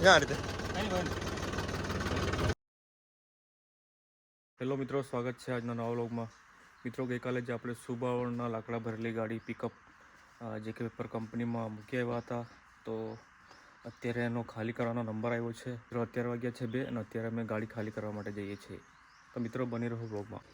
ક્યાં રીતે? હેલો મિત્રો, સ્વાગત છે આજના નવા વ્લોગમાં. મિત્રો, ગઈકાલે જ આપણે સુબાવળના લાકડા ભરેલી ગાડી પિકઅપ જેકે પેપર કંપનીમાં મૂકી આવ્યા હતા. તો અત્યારે એનો ખાલી કરવાનો નંબર આવ્યો છે. મિત્રો, અત્યારે વાગ્યા છે 2 અને અત્યારે અમે ગાડી ખાલી કરવા માટે જઈએ છીએ. તો મિત્રો, બની રહો વ્લોગમાં.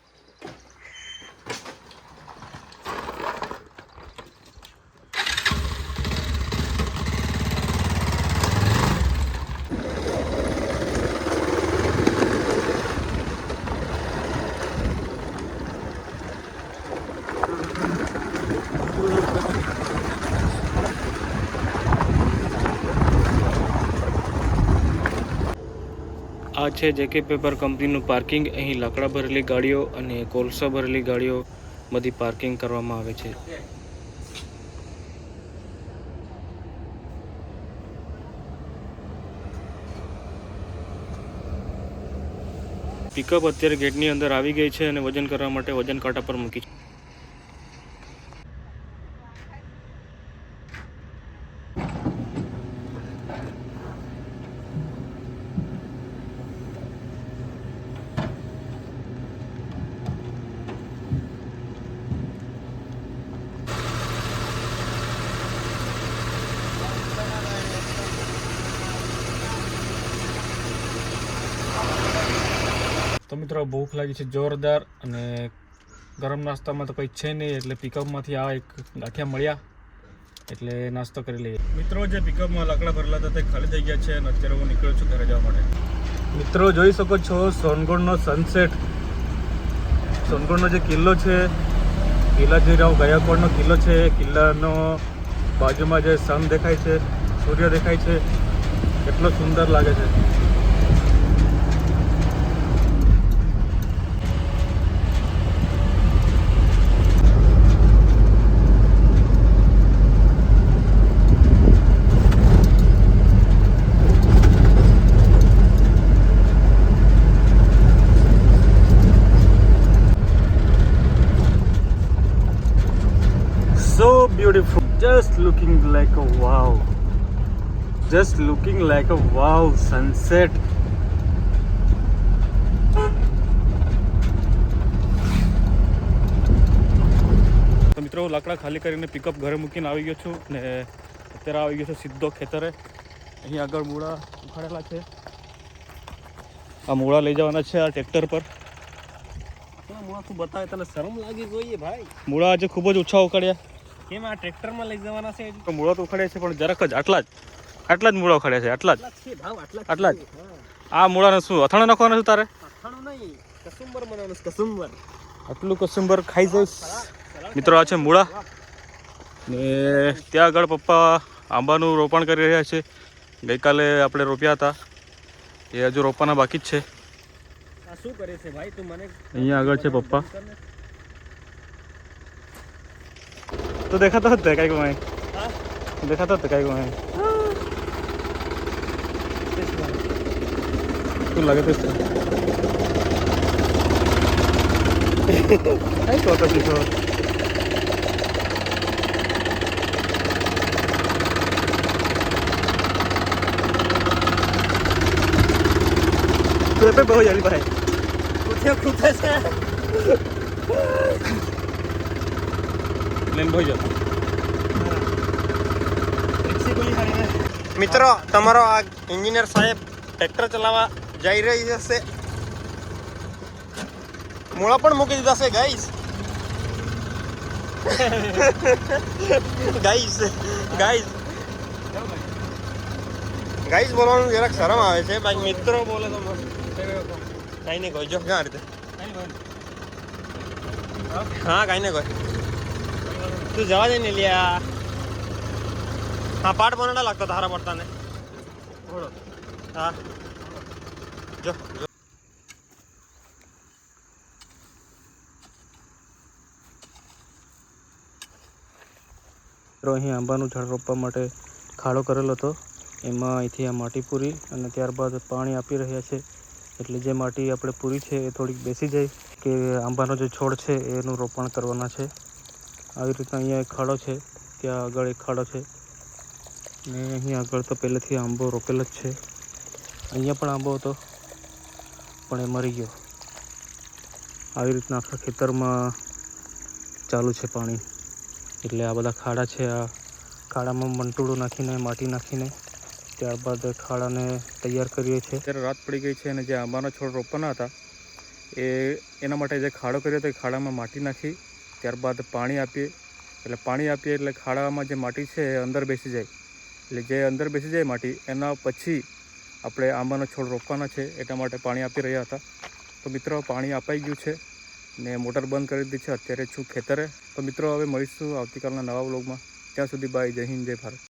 આ છે જેકે પેપર કંપનીનું પાર્કિંગ. અહીં લાકડા ભરેલી ગાડીઓ અને કોલસા ભરેલી ગાડીઓ બધી પાર્કિંગ કરવામાં આવે છે. પિકઅપ અત્યારે ગેટની અંદર આવી ગઈ છે અને વજન કરવા માટે વજન કાંટા પર મૂકી છે. તો મિત્રો, ભૂખ લાગી છે જોરદાર અને ગરમ નાસ્તામાં તો કંઈ છે નહીં, એટલે પિકઅપમાંથી આ એક ગાંઠિયા મળ્યા એટલે નાસ્તો કરી લઈએ. મિત્રો, જે પિકઅપમાં લાકડા ભરેલા હતા તે ખાલી થઈ ગયા છે અને અત્યારે હું નીકળ્યો છું ઘરે જવા માટે. મિત્રો, જોઈ શકો છો સોનગઢનો સનસેટ. સોનગઢનો જે કિલ્લો છે, કિલ્લાજીરાવ ગાયકવાડનો કિલ્લો છે, કિલ્લાનો બાજુમાં જે સન દેખાય છે, સૂર્ય દેખાય છે, કેટલો સુંદર લાગે છે. So beautiful, just looking like a wow, just looking like a wow sunset. તો મિત્રો, લાકડા ખાલી કરીને પિકઅપ ઘરે મૂકીને આવી ગયો છું ને અત્યારે આવી ગયો છું સીધો ખેતરે. અહીં આગળ મૂળા ઉખાડેલા છે. આ મૂળા લઈ જવાના છે આ ટ્રેક્ટર પર. મૂળા તું બતાવે, તને શરમ લાગી જોઈએ ભાઈ? મૂળા આજે ખૂબ જ ઓછા ઉખાડ્યા. કેમ આ ટ્રેક્ટરમાં લઈ જવાના છે? તો મૂળા તો ઉખાડ્યા છે પણ જરાક જ, આટલા જ મૂળા ઉખાડ્યા છે. આટલા જ. આ મૂળાને શું અથાણા નાખવાના છે તારે? અથાણું નહીં, કસુંબર બનાવવાનું છે. કસુંબર. આટલું કસુંબર ખાઈ જઈશ. મિત્રો, આ છે મૂળા ને ત્યાં આગળ પપ્પા આંબાનું રોપણ કરી રહ્યા છે. ગઈકાલે આપણે રોપ્યા હતા, એ હજુ રોપવાના બાકી જ છે. આ શું કરે છે ભાઈ તું? મને અહીંયા આગળ છે પપ્પા. તો દેખાતો હતો કઈ કોઈ દેખાતો હતો કઈ કોઈ શું લાગે તો કઈ કહો તો શીખો. તું બહુ જલ્દી ભાઈ પૂછે છે મિત્રો, તમારો આ એન્જિનિયર સાહેબ ટ્રેક્ટર ચલાવવા જઈ રહી હશે. મૂળા પણ મૂકી દીધા છે ગાઈસ. ગાઈસ બોલવાનું જરાક શરમ આવે છે. બાકી મિત્રો બોલે તો કઈ નહીં કોઈ. જો ક્યાં રીતે? હા, કઈ નહીં કોઈ. તું જવા દે ને લ્યા. હા, પાઠ બનાવવા લાગતો તારા પડતા ને. હા, જો અહીં આંબાનું ઝાડ રોપવા માટે ખાડો કરેલો હતો. એમાં અહીંથી આ માટી પૂરી અને ત્યારબાદ પાણી આપી રહ્યા છે. એટલે જે માટી આપણે પૂરી છે એ થોડીક બેસી જાય કે આંબાનો જે છોડ છે એનું રોપણ કરવાના છે. આવી રીતના અહીંયા એક ખાડો છે, ત્યાં આગળ એક ખાડો છે ને અહીં આગળ તો પહેલેથી આંબો રોપેલો જ છે. અહીંયા પણ આંબો હતો પણ એ મરી ગયો. આવી રીતના આખા ખેતરમાં ચાલુ છે પાણી. એટલે આ બધા ખાડા છે. આ ખાડામાં મંટોળું નાખીને માટી નાખીને ત્યારબાદ ખાડાને તૈયાર કરીએ છીએ. અત્યારે રાત પડી ગઈ છે અને જે આંબાના છોડ રોપવાના હતા એના માટે જે ખાડો કર્યો હતો એ ખાડામાં માટી નાખી ત્યારબાદ પાણી આપીએ. એટલે ખાડામાં જે માટી છે એ અંદર બેસી જાય. એટલે જે અંદર બેસી જાય માટી એના પછી આપણે આંબાનો છોડ રોપવાના છે એટલા માટે પાણી આપી રહ્યા હતા. તો મિત્રો પાણી અપાઈ ગયું છે ને મોટર બંધ કરી દીધી છે. અત્યારે છું ખેતરે. તો મિત્રો હવે મળીશું આવતીકાલના નવા વ્લોગમાં. ત્યાં સુધી બાય. જય હિન્દ, જય ભારત.